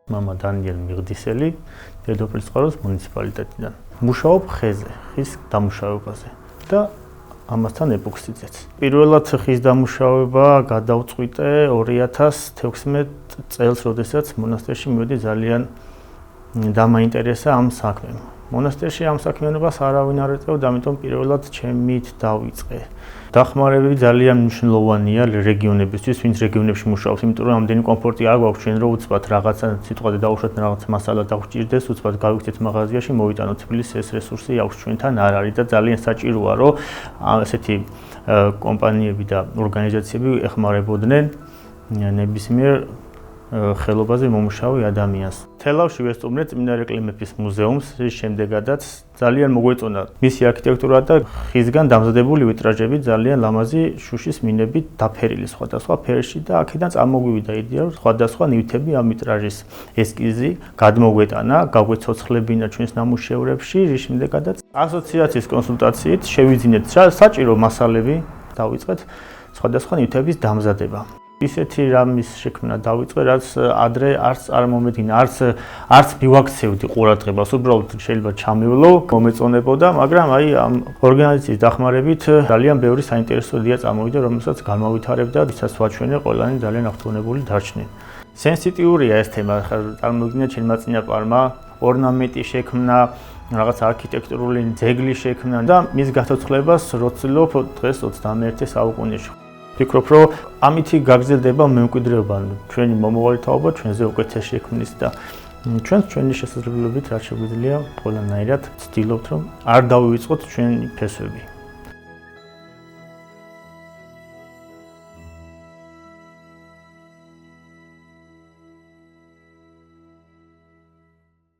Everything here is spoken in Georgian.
მამა დანიელ მიღდისელი, დედოფლის წყაროს მუნიციპალიტეტიდან. მუშაობ ხეზე, ხის დამუშავებაზე და ამასთან ეპოქსიდზეც. პირველად ხის დამუშავება გადავწყვიტე 2016 წელს, როდესაც მონასტერში მივედი, ძალიან დამაინტერესა ამ საქმემ. მონასტერში ამ საქმიანობას არავინ არ ეწევდა, ამიტომ პირველად ჩემით დავიწყე. დახმარებები ძალიან მნიშვნელოვანია რეგიონებისთვის, ვინც რეგიონებში მუშაობს, იმიტომ რომ ამდენი კომფორტი არ გვაქვს ჩვენ, რომ უცბად რაღაცა სიტყვაზე დავუშვათ, რაღაც მასალა დაგვჭირდეს, უცბად გავიქცეთ მაღაზიაში, მოვიტანოთ თბილისს, ეს რესურსი აქვს ჩვენთან არ არის და ძალიან საჭიროა, რომ ასეთი კომპანიები და ორგანიზაციები ეხმარებოდნენ ნებისმიერ ხელობაზე მომუშავე ადამიანს. თელავში ვესწავლე წმინდა ერეკლე მეფის მუზეუმს, რის შემდეგაც ძალიან მოგვეწონა მისი არქიტექტურა და ხისგან დამზადებული ვიტრაჟები ძალიან ლამაზი შუშის მინებით დაფერილი სხვადასხვა ფერში და აქედან წარმოგვივიდა იდეა, რომ სხვადასხვა ნივთები ამ ვიტრაჟის ესკიზი გადმოგვეტანა, გაგვეცოცხლებინა ჩვენს ნამუშევრებში, რის შემდეგაც ასოციაციის კონსულტაციით შევიძინეთ საჭირო მასალები, დავიწყეთ სხვადასხვა ნივთების დამზადება. ისეთი რამის შექმნა დავიწყე, რაც ადრე არც არ მომედინა, არც მივაქცევდი ყურადღებას, უბრალოდ შეიძლება ჩამევლო, მომეწონებოდა, მაგრამ აი ამ ორგანიზაციის დახმარებით ძალიან ბევრი საინტერესო იდეა წამოვიდა, რომელსაც გამავითარებდა, ვისაც ვაჩვენე, ყველანი ძალიან აღტვონებული დარჩნენ. სენსიტიურია ეს თემა, წარმოგიდგენია ჩემმა წინაპარმა, ორნამენტი შექმნა, რაღაც არქიტექტურული ძეგლი შექმნა და მის გაცოცხლებას ვცდილობ დღეს 21 საუკუნეში. ვფიქრობ, რომ ამითი გაგრძელდება მემკვიდრეობა, ჩვენი მომავალი თაობა ჩვენზე უკეთეს შექმნის და ჩვენი შესაძლებლობით რაც შეგვიძლია ყველანაირად ვცდილობთ, რომ არ დავივიწყოთ ჩვენი ფესვები.